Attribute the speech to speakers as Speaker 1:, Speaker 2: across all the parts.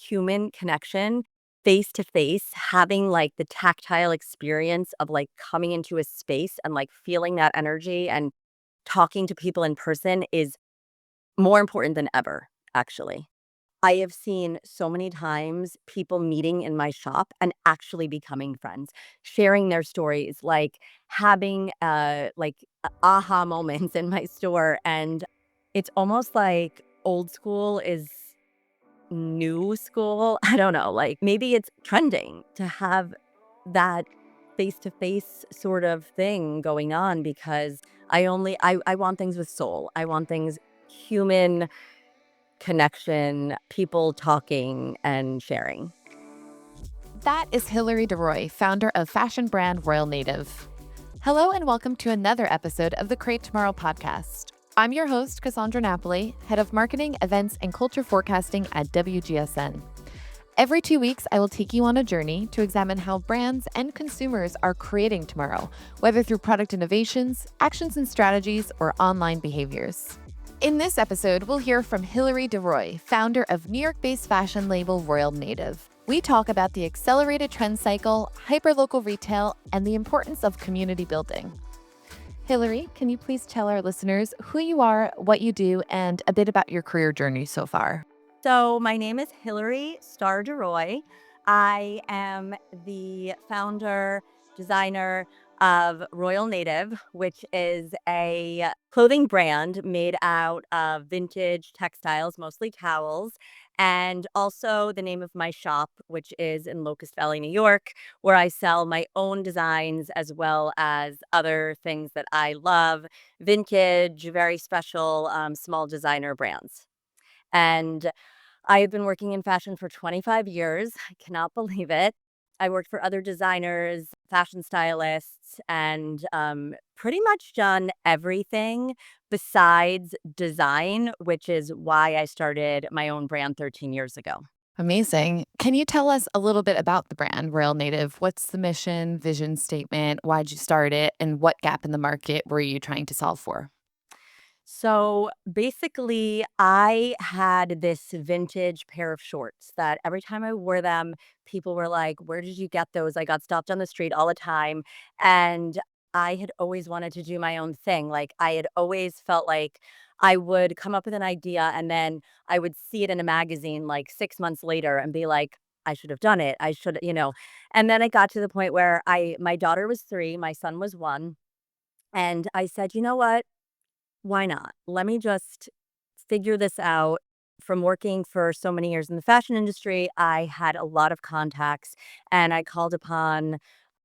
Speaker 1: human connection face to face, having like the tactile experience of like coming into a space and like feeling that energy and talking to people in person is more important than ever, actually. I have seen so many times people meeting in my shop and actually becoming friends, sharing their stories, like having aha moments in my store. And it's almost like old school is new school. I don't know, like maybe it's trending to have that face to face sort of thing going on because I want things with soul. I want things human connection, people talking and sharing.
Speaker 2: That is Hilary de Roy, founder of fashion brand Royal Native. Hello and welcome to another episode of the Create Tomorrow podcast. I'm your host, Cassandra Napoli, head of marketing, events, and culture forecasting at WGSN. Every 2 weeks, I will take you on a journey to examine how brands and consumers are creating tomorrow, whether through product innovations, actions and strategies, or online behaviors. In this episode, we'll hear from Hilary de Roy, founder of New York-based fashion label Royal Native. We talk about the accelerated trend cycle, hyperlocal retail, and the importance of community building. Hilary, can you please tell our listeners who you are, what you do, and a bit about your career journey so far?
Speaker 1: So, my name is Hilary Star de Roy. I am the founder, designer of Royal Native, which is a clothing brand made out of vintage textiles, mostly towels, and also the name of my shop, which is in Locust Valley, New York, where I sell my own designs as well as other things that I love, vintage, very special, small designer brands. And I have been working in fashion for 25 years. I cannot believe it. I worked for other designers, fashion stylists, and pretty much done everything besides design, which is why I started my own brand 13 years ago.
Speaker 2: Amazing. Can you tell us a little bit about the brand Royal Native? What's the mission, vision statement? Why'd you start it? And what gap in the market were you trying to solve for?
Speaker 1: So basically, I had this vintage pair of shorts that every time I wore them, people were like, "Where did you get those?" I got stopped on the street all the time. And I had always wanted to do my own thing. Like, I had always felt like I would come up with an idea and then I would see it in a magazine like 6 months later and be like, I should have done it. I should. And then it got to the point where my daughter was 3, my son was 1. And I said, you know what? Why not? Let me just figure this out. From working for so many years in the fashion industry, I had a lot of contacts and I called upon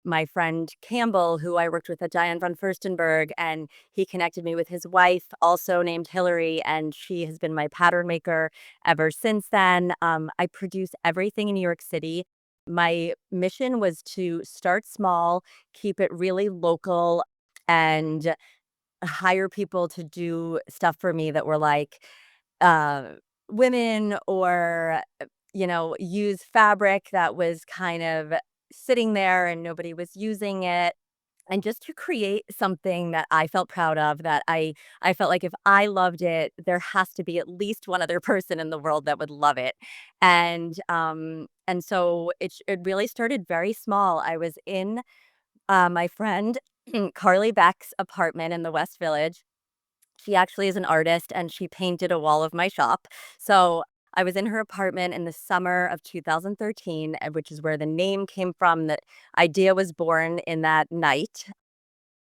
Speaker 1: my friend Campbell, who I worked with at Diane von Furstenberg, and he connected me with his wife, also named Hillary, and she has been my pattern maker ever since then. I produce everything in New York City. My mission was to start small, keep it really local, and hire people to do stuff for me that were like, uh, women or, use fabric that was kind of sitting there and nobody was using it. And just to create something that I felt proud of, that I felt like if I loved it, there has to be at least one other person in the world that would love it. And so it really started very small. I was in my friend Carly Beck's apartment in the West Village. She actually is an artist and she painted a wall of my shop. So I was in her apartment in the summer of 2013, which is where the name came from. The idea was born in that night.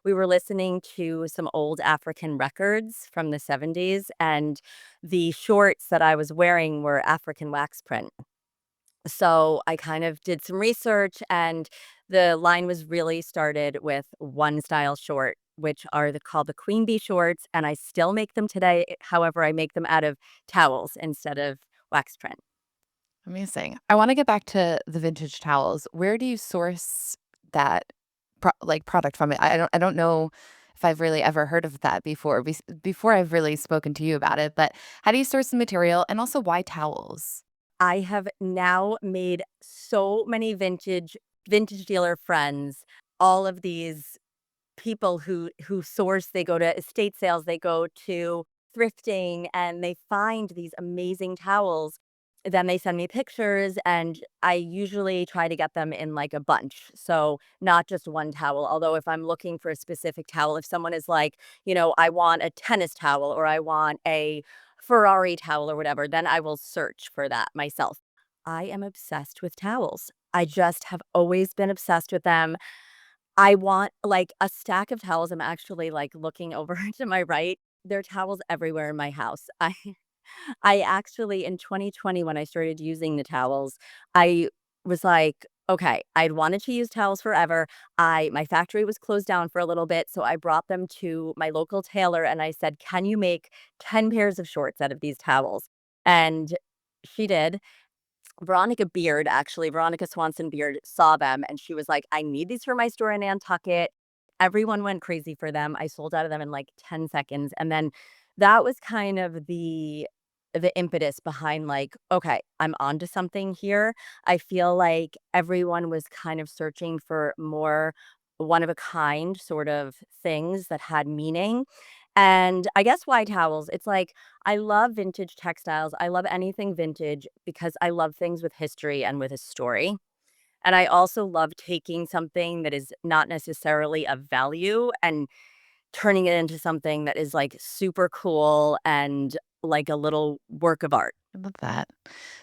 Speaker 1: We were listening to some old African records from the 70s, and the shorts that I was wearing were African wax print. So I kind of did some research, and the line was really started with one style short, which are called the queen bee shorts, and I still make them today. However, I make them out of towels instead of wax print.
Speaker 2: Amazing. I want to get back to the vintage towels. Where do you source that product from? I don't know if I've really ever heard of that before I've really spoken to you about it, but how do you source the material and also why towels?
Speaker 1: I have now made so many vintage dealer friends. All of these people who source, they go to estate sales, they go to thrifting, and they find these amazing towels then they send me pictures, and I usually try to get them in like a bunch. So, not just one towel. Although, if I'm looking for a specific towel, if someone is like, I want a tennis towel or I want a Ferrari towel or whatever, then I will search for that myself. I am obsessed with towels. I just have always been obsessed with them. I want like a stack of towels. I'm actually like looking over to my right. There are towels everywhere in my house. I actually in 2020 when I started using the towels, I was like, okay, I'd wanted to use towels forever. My factory was closed down for a little bit, so I brought them to my local tailor and I said, "Can you make 10 pairs of shorts out of these towels?" And she did. Veronica Swanson Beard saw them and she was like, "I need these for my store in Nantucket." Everyone went crazy for them. I sold out of them in like 10 seconds. And then that was kind of the impetus behind like, okay, I'm onto something here. I feel like everyone was kind of searching for more one of a kind sort of things that had meaning. And I guess why towels? It's like I love vintage textiles. I love anything vintage because I love things with history and with a story. And I also love taking something that is not necessarily of value and turning it into something that is like super cool and like a little work of art.
Speaker 2: I love that.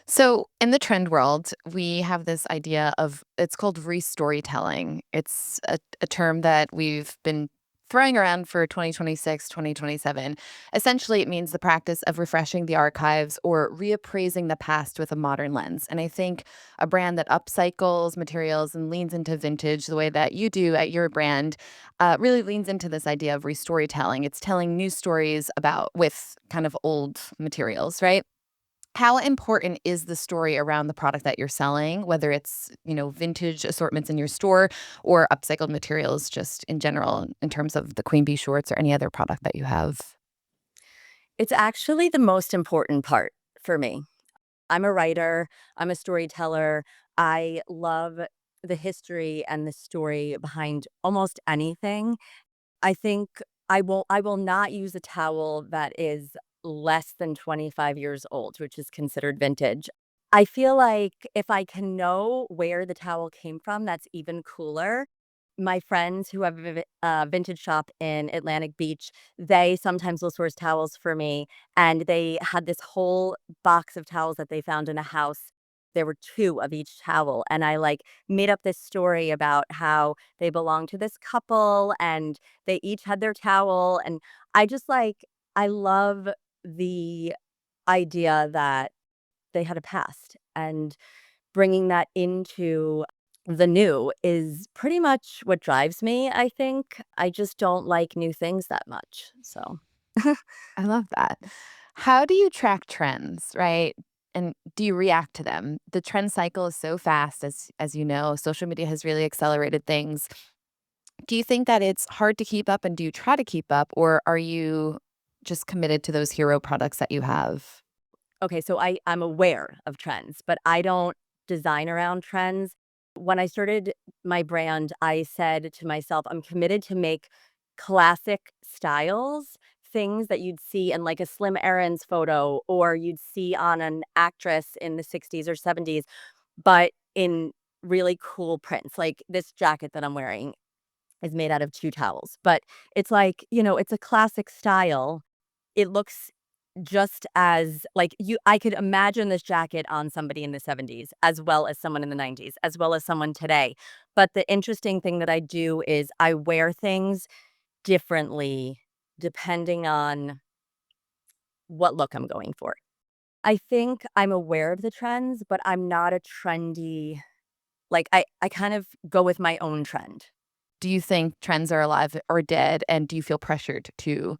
Speaker 2: So, in the trend world, we have this idea of it's called restorytelling. It's a term that we've been throwing around for 2026, 2027. Essentially, it means the practice of refreshing the archives or reappraising the past with a modern lens. And I think a brand that upcycles materials and leans into vintage the way that you do at your brand really leans into this idea of restorytelling. It's telling new stories about with kind of old materials, right? How important is the story around the product that you're selling, whether it's, vintage assortments in your store or upcycled materials just in general in terms of the queen bee shorts or any other product that you have?
Speaker 1: It's actually the most important part for me. I'm a writer, I'm a storyteller. I love the history and the story behind almost anything. I think I will not use a towel that is less than 25 years old, which is considered vintage. I feel like if I can know where the towel came from, that's even cooler. My friends who have a vintage shop in Atlantic Beach, they sometimes will source towels for me, and they had this whole box of towels that they found in a house. There were 2 of each towel, and I, like, made up this story about how they belonged to this couple, and they each had their towel, and I just, like I love the idea that they had a past, and bringing that into the new is pretty much what drives me, I think. I just don't like new things that much, so
Speaker 2: I love that. How do you track trends, right? And do you react to them? The trend cycle is so fast, as you know. Social media has really accelerated things. Do you think that it's hard to keep up, and do you try to keep up, or are you just committed to those hero products that you have?
Speaker 1: okay, so I'm aware of trends, but I don't design around trends. When I started my brand, I said to myself, "I'm committed to make classic styles, things that you'd see in, like, a Slim Aarons photo or you'd see on an actress in the '60s or '70s, but in really cool prints." Like, this jacket that I'm wearing is made out of 2 towels, but it's like, it's a classic style. It looks just as like, I could imagine this jacket on somebody in the '70s, as well as someone in the '90s, as well as someone today. But the interesting thing that I do is I wear things differently depending on what look I'm going for. I think I'm aware of the trends, but I'm not a trendy like, I kind of go with my own trend.
Speaker 2: Do you think trends are alive or dead, and do you feel pressured to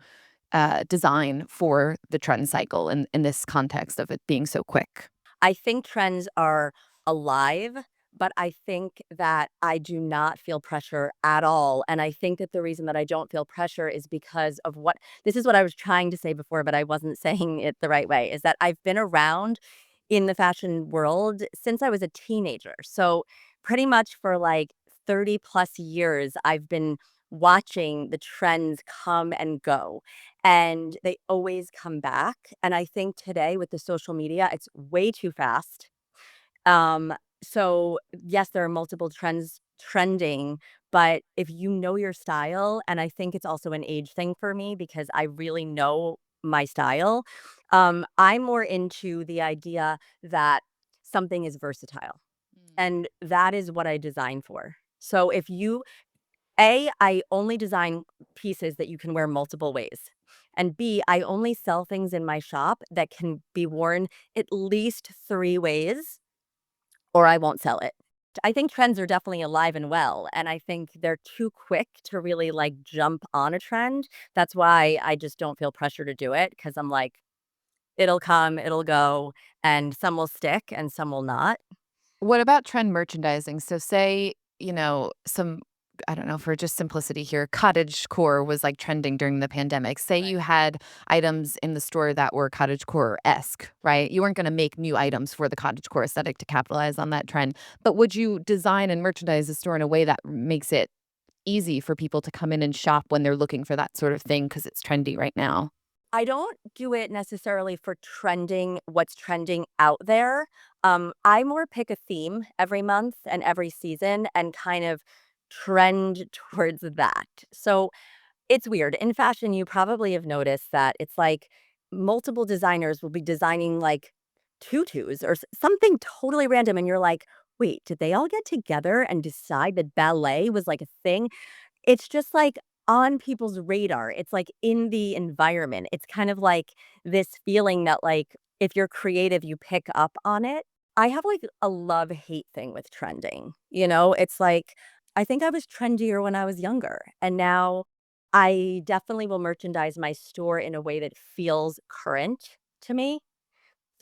Speaker 2: design for the trend cycle in this context of it being so quick?
Speaker 1: I think trends are alive, but I think that I do not feel pressure at all. And I think that the reason that I don't feel pressure is because of what this is what I was trying to say before, but I wasn't saying it the right way, is that I've been around in the fashion world since I was a teenager. So pretty much for like 30 plus years, I've been watching the trends come and go, and they always come back. And I think today with the social media, it's way too fast. Um, so yes, there are multiple trends trending, but if you know your style, and I think it's also an age thing for me because I really know my style, I'm more into the idea that something is versatile. And that is what I design for. So if you I only design pieces that you can wear multiple ways. And B, I only sell things in my shop that can be worn at least 3 ways or I won't sell it. I think trends are definitely alive and well, and I think they're too quick to really, like, jump on a trend. That's why I just don't feel pressure to do it because 'cause I'm like, "It'll come, it'll go, and some will stick and some will not."
Speaker 2: What about trend merchandising? So say, some I don't know, for just simplicity here, cottage core was like trending during the pandemic. Say
Speaker 1: Right.
Speaker 2: you had items in the store that were cottage core-esque, right? You weren't gonna make new items for the cottage core aesthetic to capitalize on that trend. But would you design and merchandise the store in a way that makes it easy for people to come in and shop when they're looking for that sort of thing because it's trendy right now?
Speaker 1: I don't do it necessarily for trending what's trending out there. I more pick a theme every month and every season and kind of trend towards that. So it's weird. In fashion, you probably have noticed that it's like multiple designers will be designing like tutus or something totally random. And you're like, wait, did they all get together and decide that ballet was like a thing? It's just, like, on people's radar. It's, like, in the environment. It's kind of like this feeling that, like, if you're creative, you pick up on it. I have, like, a love-hate thing with trending, you know? It's like, I think I was trendier when I was younger, and now I definitely will merchandise my store in a way that feels current to me.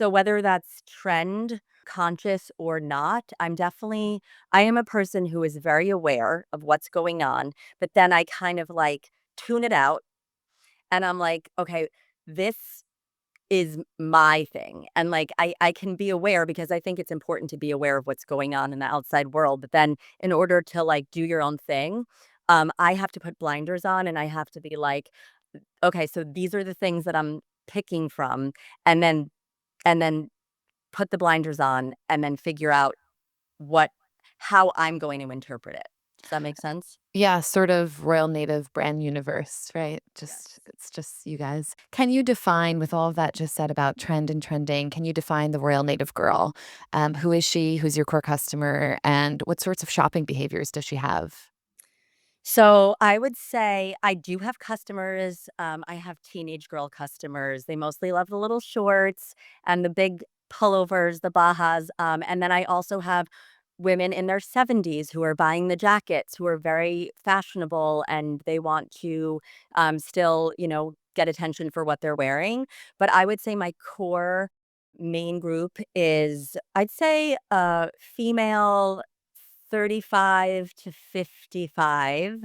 Speaker 1: So whether that's trend conscious or not, I am a person who is very aware of what's going on, but then I kind of like tune it out and I'm like, okay, this is my thing. And like I can be aware because I think it's important to be aware of what's going on in the outside world. But then in order to like do your own thing, I have to put blinders on and I have to be like, okay, so these are the things that I'm picking from and then put the blinders on and then figure out what how I'm going to interpret it. Does that make sense?
Speaker 2: Yeah, sort of Royal Native brand universe, right? Just
Speaker 1: Yes.
Speaker 2: it's just you guys. Can you define, with all of that just said about trend and trending, can you define the Royal Native girl? Who is she? Who's your core customer? And what sorts of shopping behaviors does she have?
Speaker 1: So I would say I do have customers. I have teenage girl customers. They mostly love the little shorts and the big pullovers, the bajas. And then I also have women in their 70s who are buying the jackets, who are very fashionable and they want to still, get attention for what they're wearing. But I would say my core main group is, I'd say, female 35 to 55.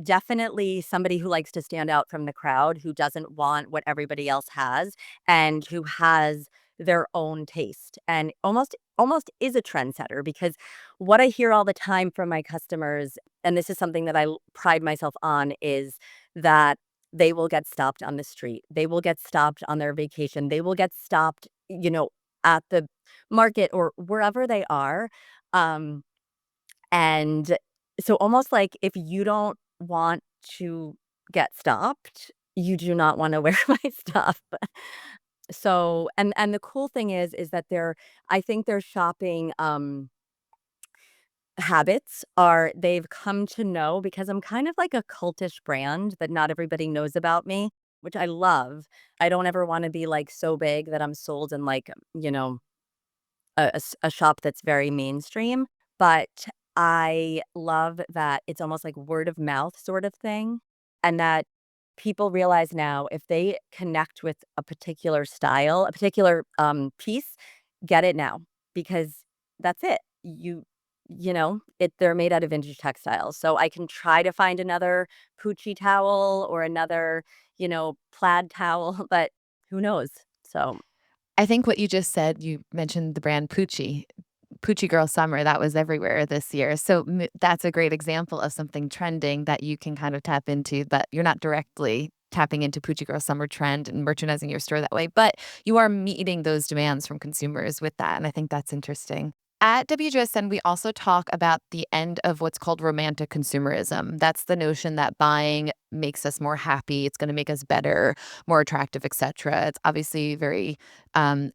Speaker 1: Definitely somebody who likes to stand out from the crowd, who doesn't want what everybody else has, and who has their own taste, and almost is a trendsetter because what I hear all the time from my customers, and this is something that pride myself on, is that they will get stopped on the street. They will get stopped on their vacation. They will get stopped, at the market or wherever they are. Um, and so almost like if you don't want to get stopped, you do not wanna wear my stuff. So and the cool thing is that I think their shopping, habits are they've come to know because I'm kind of like a cultish brand that not everybody knows about me, which I love. I don't ever wanna be, like, so big that I'm sold in, like, a shop that's very mainstream, but I love that it's almost like word of mouth sort of thing, and that people realize now if they connect with a particular style, a particular, piece, get it now because that's it. They're made out of vintage textiles, so I can try to find another Poochie towel or another, plaid towel, but who knows? So
Speaker 2: I think what you just said, you mentioned the brand Poochie. Poochie Girl Summer, that was everywhere this year. So that's a great example of something trending that you can kind of tap into, but you're not directly tapping into Poochie Girl Summer trend and merchandising your store that way, but you are meeting those demands from consumers with that, and I think that's interesting. At WGSN, we also talk about the end of what's called romantic consumerism. That's the notion that buying makes us more happy, it's gonna make us better, more attractive, etcetera. It's obviously very,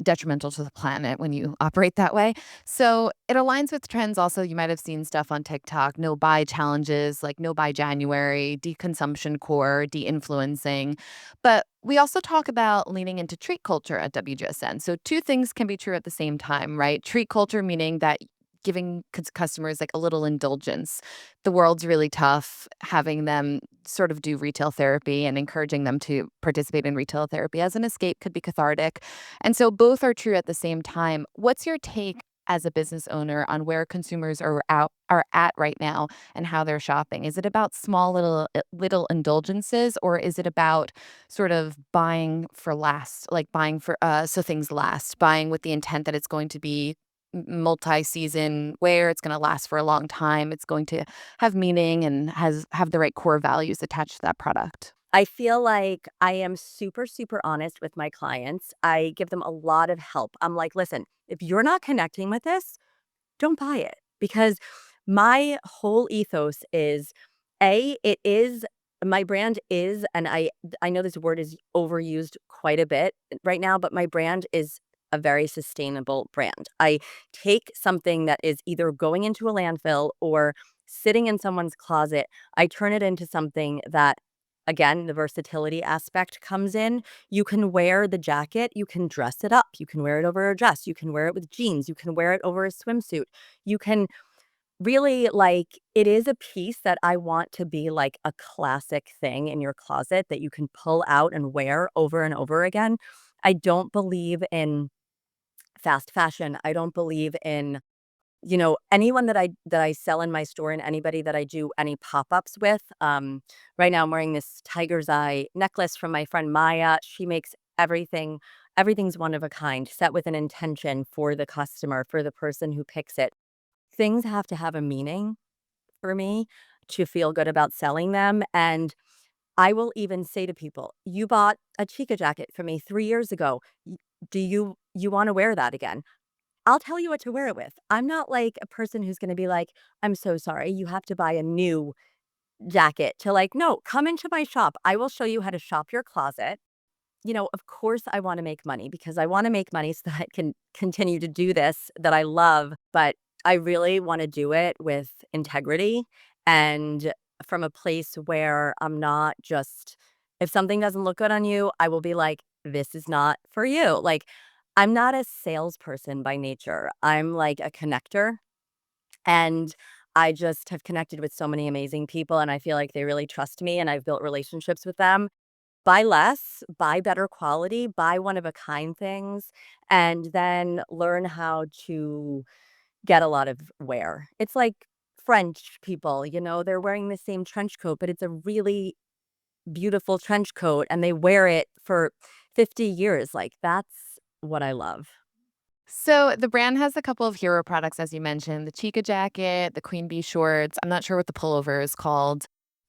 Speaker 2: detrimental to the planet when you operate that way. So it aligns with trends also. You might have seen stuff on TikTok, no buy challenges, like no buy January, deconsumption core, de-influencing. But we also talk about leaning into treat culture at WGSN. So two things can be true at the same time, right? Treat culture meaning that giving customers like a little indulgence. The world's really tough, having them sort of do retail therapy and encouraging them to participate in retail therapy as an escape could be cathartic. And so both are true at the same time. What's your take as a business owner on where consumers are at right now and how they're shopping? Is it about small little indulgences, or is it about sort of buying for last, like buying for so things last, buying with the intent that it's going to be multi-season wear, it's going to last for a long time, it's going to have meaning and have the right core values attached to that product?
Speaker 1: I feel like I am super, super honest with my clients. I give them a lot of help. I'm like, listen, if you're not connecting with this, don't buy it, because my whole ethos is it is my brand is, and I know this word is overused quite a bit right now, but my brand is a very sustainable brand. I take something that is either going into a landfill or sitting in someone's closet, I turn it into something that, again, the versatility aspect comes in. You can wear the jacket, you can dress it up, you can wear it over a dress, you can wear it with jeans, you can wear it over a swimsuit. You can really, like, it is a piece that I want to be like a classic thing in your closet that you can pull out and wear over and over again. I don't believe in fast fashion. I don't believe in, anyone that I sell in my store and anybody that I do any pop-ups with. Right now I'm wearing this tiger's eye necklace from my friend Maya. She makes everything's one of a kind, set with an intention for the customer, for the person who picks it. Things have to have a meaning for me to feel good about selling them, and I will even say to people, "You bought a Chica jacket from me 3 years ago. Do you wanna wear that again?" I'll tell you what to wear it with. I'm not like a person who's gonna be like, "I'm so sorry, you have to buy a new jacket," to like, "No, come into my shop. I will show you how to shop your closet." Of course I wanna make money because I wanna make money so that I can continue to do this that I love, but I really wanna do it with integrity and from a place where I'm not just if something doesn't look good on you, I will be like, "This is not for you." Like, I'm not a salesperson by nature. I'm like a connector, and I just have connected with so many amazing people, and I feel like they really trust me, and I've built relationships with them. Buy less, buy better quality, buy one of a kind things, and then learn how to get a lot of wear. It's like French people, they're wearing the same trench coat, but it's a really beautiful trench coat and they wear it for 50 years. Like, that's what I love.
Speaker 2: So the brand has a couple of hero products, as you mentioned, the Chica jacket, the Queen Bee shorts. I'm not sure what the pullover is called.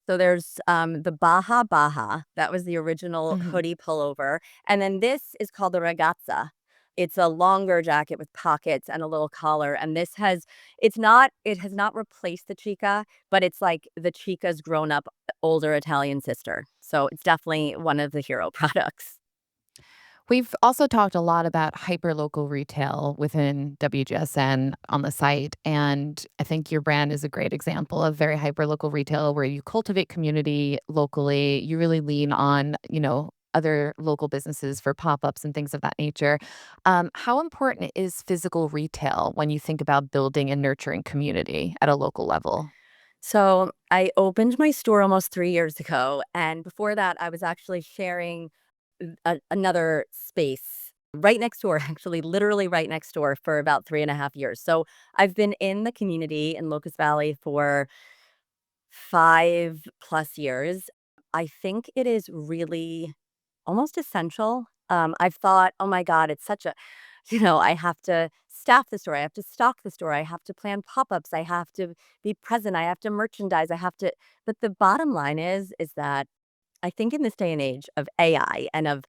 Speaker 1: So there's, the Baja Baja, that was the original
Speaker 2: Mhm.
Speaker 1: hoodie pullover, and then this is called the Ragazza. It's a longer jacket with pockets and a little collar, and it has not replaced the Chica, but it's like the Chica's grown up older Italian sister. So it's definitely one of the hero products.
Speaker 2: We've also talked a lot about hyperlocal retail within WGSN on the site, and I think your brand is a great example of very hyperlocal retail where you cultivate community locally. You really lean on, other local businesses for pop-ups and things of that nature. How important is physical retail when you think about building and nurturing community at a local level?
Speaker 1: So I opened my store almost 3 years ago, and before that, I was actually sharing another space right next door, actually, literally right next door for about 3.5 years. So I've been in the community in Locust Valley for 5 plus years. I think it is really almost essential. I've thought, oh my God, I have to staff the store, I have to stock the store, I have to plan pop-ups, I have to be present, I have to merchandise, I have to but the bottom line is that I think in this day and age of AI and of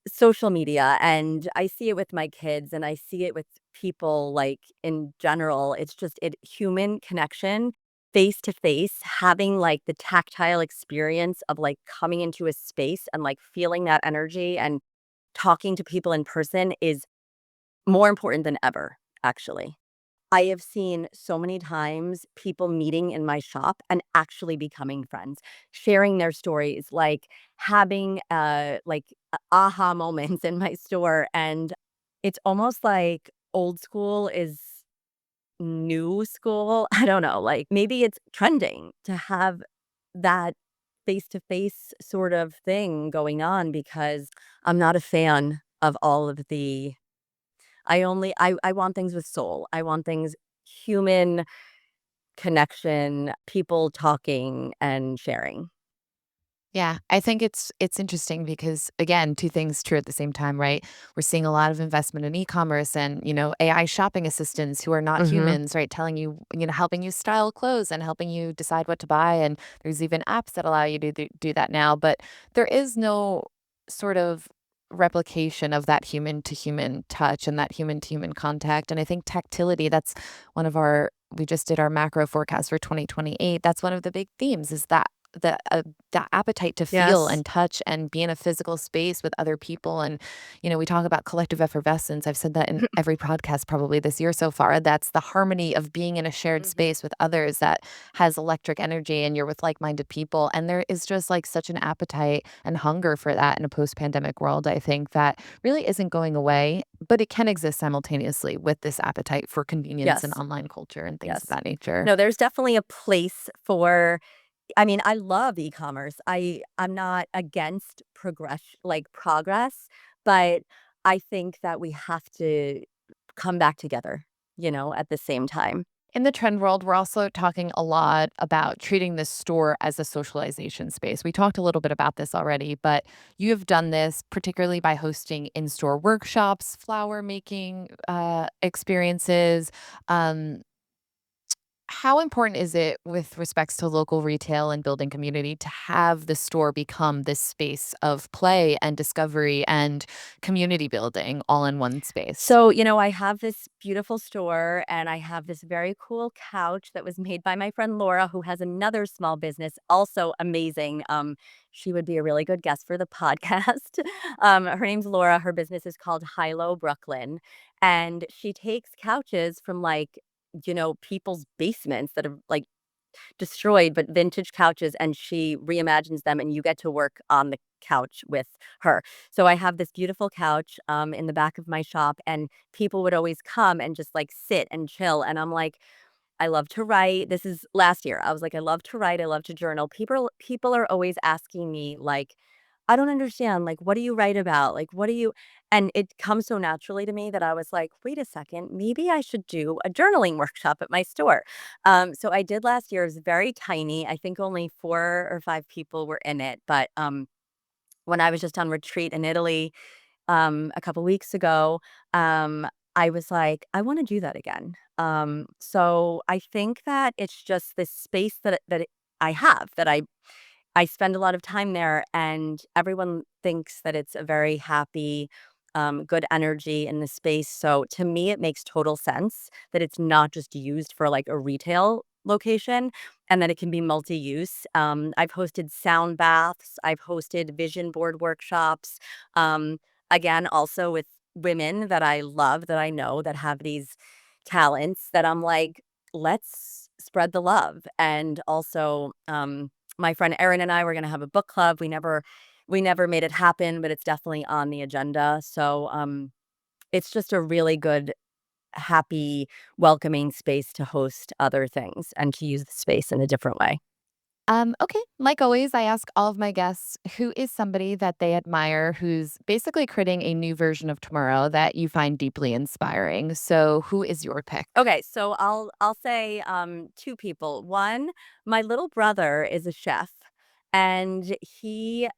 Speaker 1: social media, and I see it with my kids and I see it with people, like, in general, it's just human connection, face to face, having, like, the tactile experience of, like, coming into a space and, like, feeling that energy and talking to people in person is more important than ever, actually. I have seen so many times people meeting in my shop and actually becoming friends, sharing their stories, like having aha moments in my store. And it's almost like old school is new school. I don't know. Like maybe it's trending to have that face to face sort of thing going on because I'm not a fan of all of the I want things with soul. I want things human connection, people talking and sharing.
Speaker 2: Yeah, I think it's interesting because again, two things true at the same time, right? We're seeing a lot of investment in e-commerce and, AI shopping assistants who are not
Speaker 1: Mhm.
Speaker 2: humans, right? Telling you, helping you style clothes and helping you decide what to buy. And there's even apps that allow you to do that now. But there is no sort of replication of that human to human touch and that human to human contact. And I think tactility, that's one of we just did our macro forecast for 2028. That's one of the big themes is the uh, that appetite to feel
Speaker 1: Yes.
Speaker 2: and touch and be in a physical space with other people. And, we talk about collective effervescence. I've said that in every podcast probably this year so far. That's the harmony of being in a shared
Speaker 1: Mhm.
Speaker 2: space with others that has electric energy and you're with like minded people. And there is just like such an appetite and hunger for that in a post pandemic world, I think, that really isn't going away, but it can exist simultaneously with this appetite for convenience and
Speaker 1: Yes.
Speaker 2: online culture and things of
Speaker 1: Yes.
Speaker 2: that nature.
Speaker 1: No, there's definitely a place for I mean, I love e-commerce. I'm not against progress, but I think that we have to come back together, at the same time.
Speaker 2: In the trend world, we're also talking a lot about treating this store as a socialization space. We talked a little bit about this already, but you have done this particularly by hosting in store workshops, flower making experiences. Um, how important is it with respects to local retail and building community to have the store become this space of play and discovery and community building all in one space?
Speaker 1: So, I have this beautiful store and I have this very cool couch that was made by my friend Laura, who has another small business, also amazing. She would be a really good guest for the podcast. Her name's Laura. Her business is called Hilo Brooklyn. And she takes couches from people's basements that are like destroyed, but vintage couches, and she reimagines them, and you get to work on the couch with her. So I have this beautiful couch in the back of my shop, and people would always come and just like sit and chill. And I'm like, I love to write. This is last year. I was like, I love to write. I love to journal. People are always asking me like, I don't understand. Like, what do you write about? Like, what do you? And it comes so naturally to me that I was like, wait a second, maybe I should do a journaling workshop at my store. So I did last year. It was very tiny. I think only 4 or 5 people were in it. But when I was just on retreat in Italy a couple weeks ago, I was like, I want to do that again. So I think that it's just this space I have that I spend a lot of time there, and everyone thinks that it's a very happy, good energy in the space. So to me, it makes total sense that it's not just used for like a retail location and that it can be multi use. I've hosted sound baths, I've hosted vision board workshops. Um, Again, also with women that I love, that I know that have these talents that I'm like, let's spread the love. And also, my friend Erin and I were gonna have a book club. We never made it happen, but it's definitely on the agenda. So, it's just a really good, happy, welcoming space to host other things and to use the space in a different way.
Speaker 2: Okay. Like always, I ask all of my guests who is somebody that they admire who's basically creating a new version of tomorrow that you find deeply inspiring. So, who is your pick?
Speaker 1: Okay, so I'll say, 2 people. One, my little brother is a chef, And he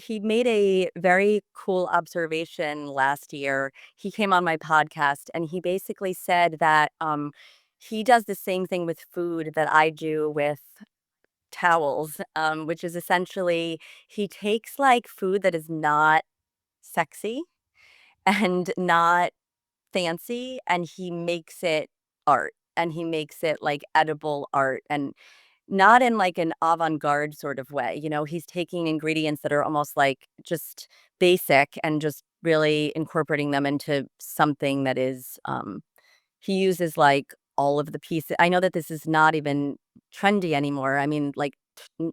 Speaker 1: made a very cool observation last year. He came on my podcast and he basically said that he does the same thing with food that I do with towels, which is essentially he takes like food that is not sexy and not fancy, and he makes it art, and he makes it, like, edible art, and not in, like, an avant-garde sort of way, he's taking ingredients that are almost, like, just basic and just really incorporating them into something that is, he uses, like, all of the pieces. I know that this is not even trendy anymore. I mean, like, n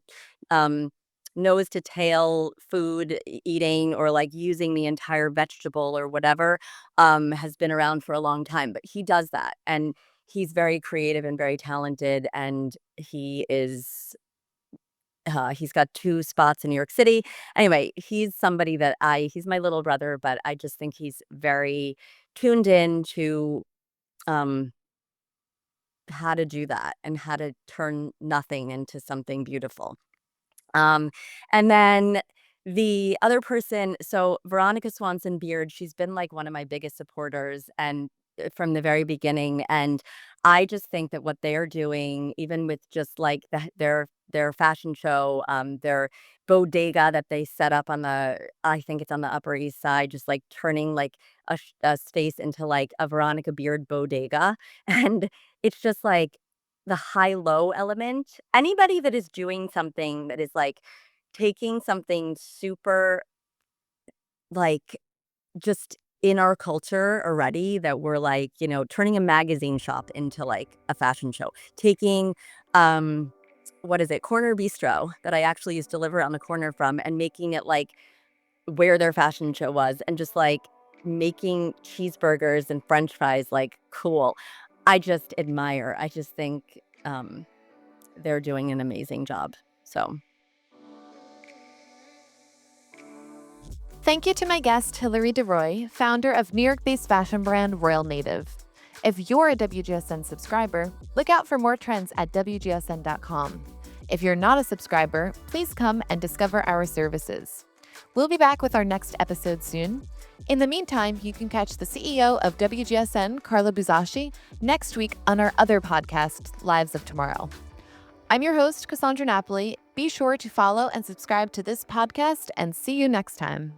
Speaker 1: um, nose to tail food eating or, like, using the entire vegetable or whatever, has been around for a long time, but he does that, and he's very creative and very talented, and he's got 2 spots in New York City. Anyway, he's somebody that he's my little brother, but I just think he's very tuned in to, um how to do that and how to turn nothing into something beautiful. Um, and then the other person, so Veronica Swanson Beard, she's been like one of my biggest supporters and from the very beginning. And I just think that what they are doing, even with just like their fashion show, their bodega that they set up on I think it's on the Upper East Side, just like turning like a space into like a Veronica Beard bodega, and it's just like the high-low element. Anybody that is doing something that is, like, taking something super, like, just in our culture already that we're, like, turning a magazine shop into, like, a fashion show. Taking, um, what is it? Corner Bistro that I actually used to live around the corner from and making it, like, where their fashion show was and just, like, making cheeseburgers and french fries, like, cool. I just admire. I just think, they're doing an amazing job. So,
Speaker 2: Thank you to my guest, Hilary de Roy, founder of New York based fashion brand Royal Native. If you're a WGSN subscriber, look out for more trends at WGSN.com. If you're not a subscriber, please come and discover our services. We'll be back with our next episode soon. In the meantime, you can catch the CEO of WGSN, Carla Buzasci, next week on our other podcast, Lives of Tomorrow. I'm your host, Cassandra Napoli. Be sure to follow and subscribe to this podcast, and see you next time.